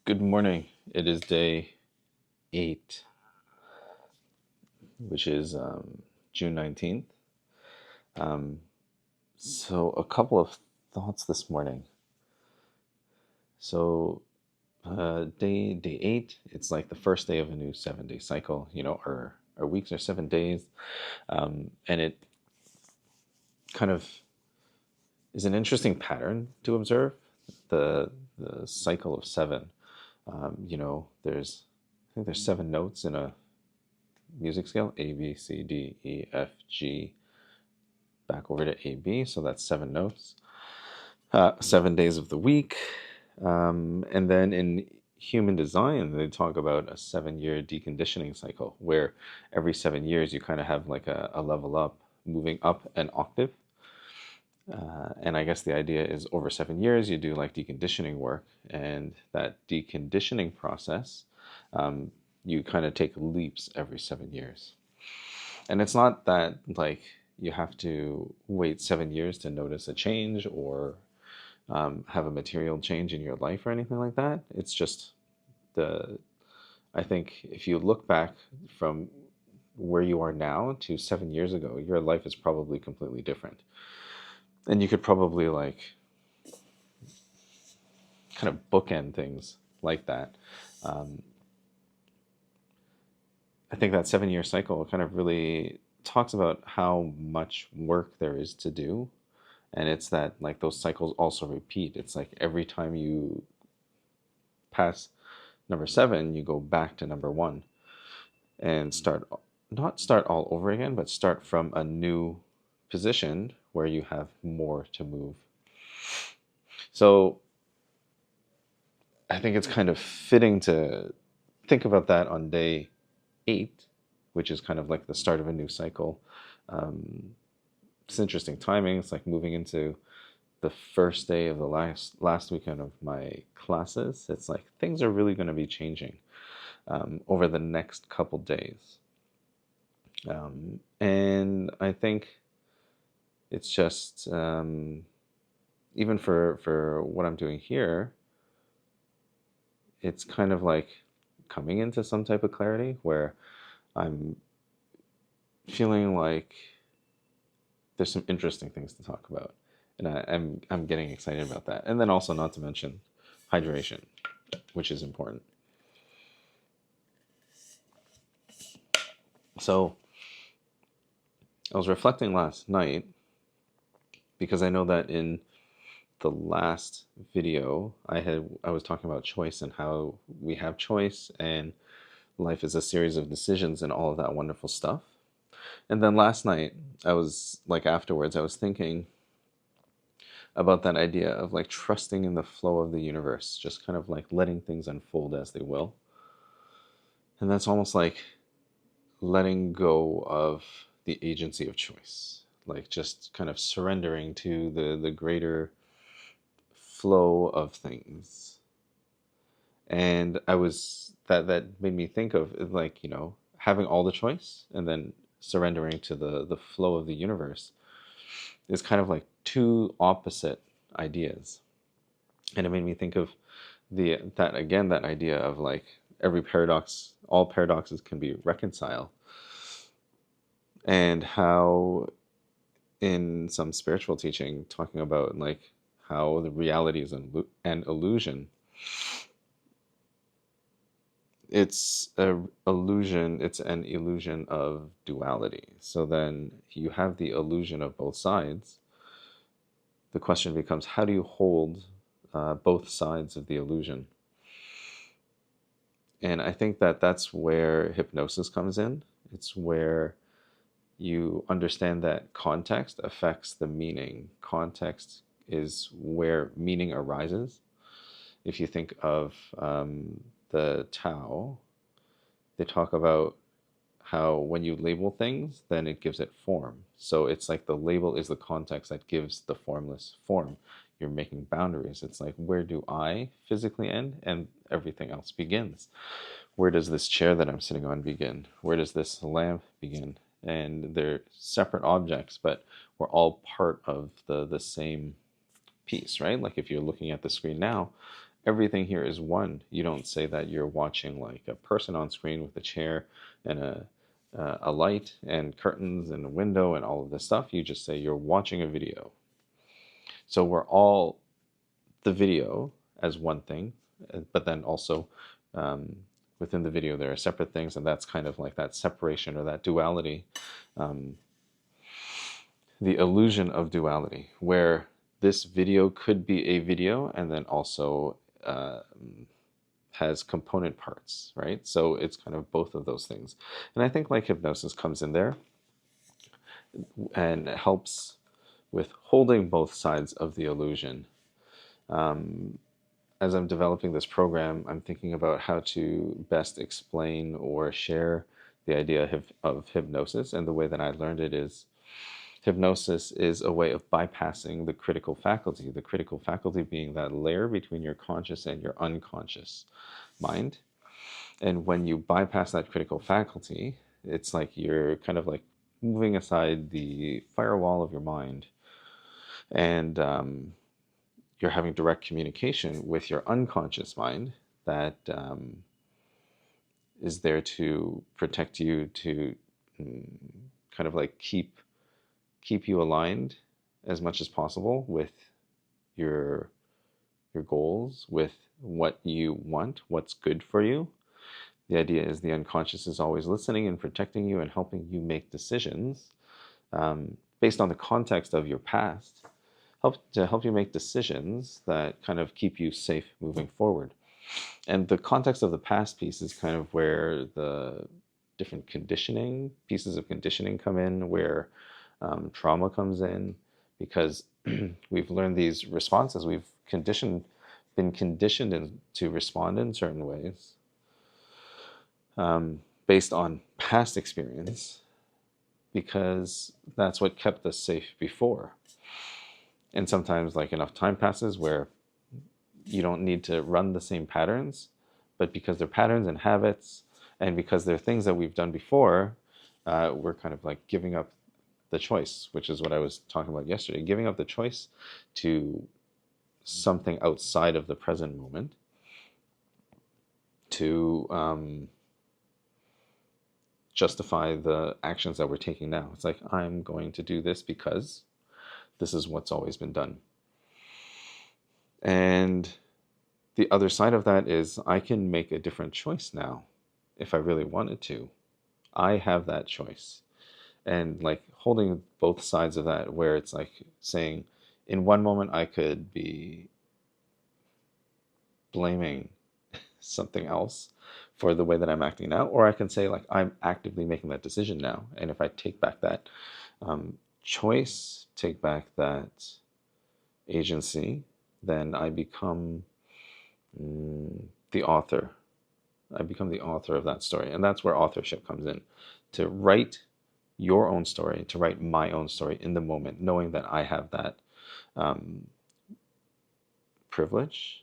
Good morning. It is day 8, which is June 19th. Um, so, a couple of thoughts this morning. So, day 8, it's like the first day of a new 7-day cycle. Our weeks are 7 days. And it kind of is an interesting pattern to observe the cycle of 7. I think there's 7 notes in a music scale: A, B, C, D, E, F, G, back over to A, B. So that's 7 notes, 7 days of the week. And then in human design, they talk about a 7-year deconditioning cycle where every 7 years you kind of have like a level up, moving up an octave. And I guess the idea is over 7 years, you do like deconditioning work, and that deconditioning process, you kind of take leaps every 7 years. And it's not that like you have to wait 7 years to notice a change or have a material change in your life or anything like that. It's just I think if you look back from where you are now to 7 years ago, your life is probably completely different. And you could probably like kind of bookend things like that. Um, I think that 7-year cycle kind of really talks about how much work there is to do. And it's that like those cycles also repeat. It's like every time you pass number 7, you go back to number 1 and not start all over again, but start from a new position where you have more to move. So I think it's kind of fitting to think about that on day 8, which is kind of like the start of a new cycle. It's interesting timing. It's like moving into the first day of the last weekend of my classes. It's like things are really going to be changing over the next couple days. And I think it's just even for what I'm doing here, it's kind of like coming into some type of clarity where I'm feeling like there's some interesting things to talk about, and I'm getting excited about that. And then also, not to mention hydration, which is important. So I was reflecting last night because I know that in the last video I was talking about choice and how we have choice and life is a series of decisions and all of that wonderful stuff. And then last night I was like afterwards I was thinking about that idea of like trusting in the flow of the universe, just kind of like letting things unfold as they will. And that's almost like letting go of the agency of choice, like just kind of surrendering to the greater flow of things. And that made me think of like, having all the choice and then surrendering to the flow of the universe is kind of like two opposite ideas. And it made me think of that idea of like all paradoxes can be reconciled, and how in some spiritual teaching talking about like how the reality is an illusion. It's an illusion of duality. So then you have the illusion of both sides. The question becomes, how do you hold both sides of the illusion? And I think that that's where hypnosis comes in. It's where you understand that context affects the meaning. Context is where meaning arises. If you think of the Tao, they talk about how when you label things, then it gives it form. So it's like the label is the context that gives the formless form. You're making boundaries. It's like, where do I physically end and everything else begins? Where does this chair that I'm sitting on begin? Where does this lamp begin? And they're separate objects, but we're all part of the same piece, right? Like if you're looking at the screen now, everything here is one. You don't say that you're watching like a person on screen with a chair and a light and curtains and a window and all of this stuff. You just say you're watching a video. So we're all the video as one thing, but then also um, within the video there are separate things, and that's kind of like that separation or that duality, um, the illusion of duality, where this video could be a video and then also has component parts, right? So it's kind of both of those things. And I think like hypnosis comes in there and helps with holding both sides of the illusion. As I'm developing this program, I'm thinking about how to best explain or share the idea of hypnosis. And the way that I learned it is hypnosis is a way of bypassing the critical faculty being that layer between your conscious and your unconscious mind. And when you bypass that critical faculty, it's like you're kind of like moving aside the firewall of your mind, and you're having direct communication with your unconscious mind that is there to protect you, to kind of like keep you aligned as much as possible with your goals, with what you want, what's good for you. The idea is the unconscious is always listening and protecting you and helping you make decisions based on the context of your past, help you make decisions that kind of keep you safe moving forward. And the context of the past piece is kind of where the different pieces of conditioning come in, where trauma comes in, because we've learned these responses. We've been conditioned to respond in certain ways based on past experience, because that's what kept us safe before. And sometimes like enough time passes where you don't need to run the same patterns, but because they're patterns and habits, and because they're things that we've done before, we're kind of like giving up the choice, which is what I was talking about yesterday, giving up the choice to something outside of the present moment to justify the actions that we're taking now. It's like, I'm going to do this because this is what's always been done. And the other side of that is I can make a different choice now if I really wanted to. I have that choice. And like holding both sides of that, where it's like saying, in one moment I could be blaming something else for the way that I'm acting now, or I can say like, I'm actively making that decision now. And if I take back that choice, take back that agency, then I become the author. I become the author of that story. And that's where authorship comes in. To write your own story, to write my own story in the moment, knowing that I have that privilege,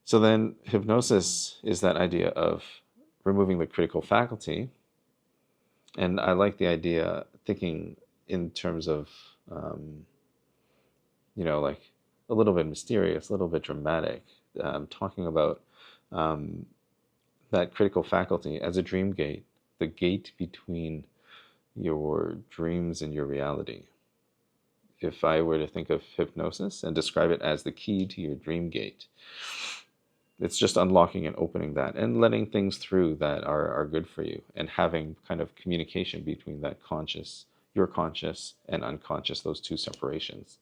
So then hypnosis is that idea of removing the critical faculty. And I like the idea, thinking in terms of, like a little bit mysterious, a little bit dramatic, talking about that critical faculty as a dream gate, the gate between your dreams and your reality. If I were to think of hypnosis and describe it as the key to your dream gate, it's just unlocking and opening that and letting things through that are good for you, and having kind of communication between that conscious, your conscious and unconscious, those two separations.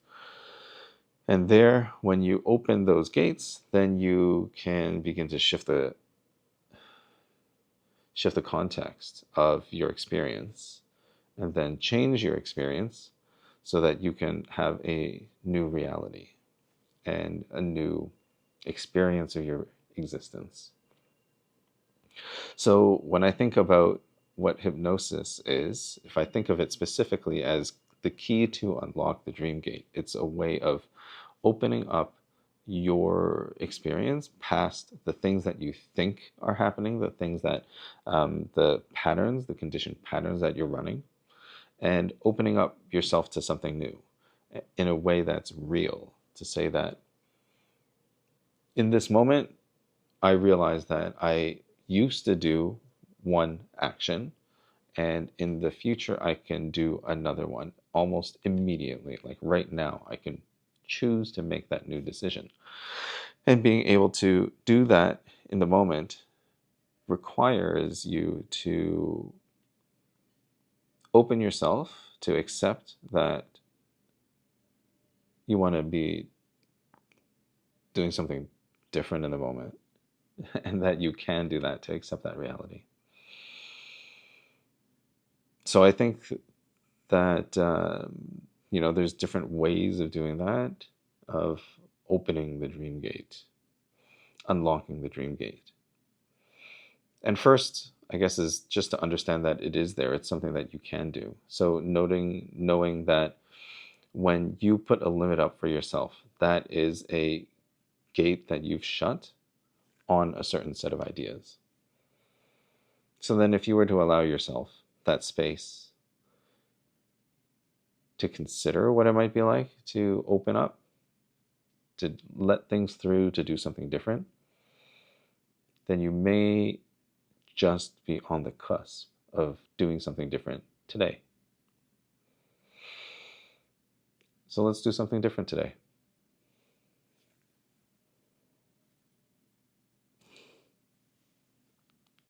And there, when you open those gates, then you can begin to shift the context of your experience, and then change your experience so that you can have a new reality and a new experience of your existence. So when I think about what hypnosis is, if I think of it specifically as the key to unlock the dream gate, it's a way of opening up your experience past the things that you think are happening, the things that, the patterns, the conditioned patterns that you're running, and opening up yourself to something new. in a way that's real, to say that in this moment, I realize that I used to do one action, and in the future, I can do another one almost immediately. Like right now, I can choose to make that new decision. And being able to do that in the moment requires you to open yourself to accept that you want to be doing something different in the moment, and that you can do that, to accept that reality. So I think that there's different ways of doing that, of opening the dream gate, unlocking the dream gate. And first, I guess, is just to understand that it is there. It's something that you can do. So knowing that when you put a limit up for yourself, that is a gate that you've shut on a certain set of ideas. So then if you were to allow yourself that space to consider what it might be like to open up, to let things through, to do something different, then you may just be on the cusp of doing something different today. So let's do something different today.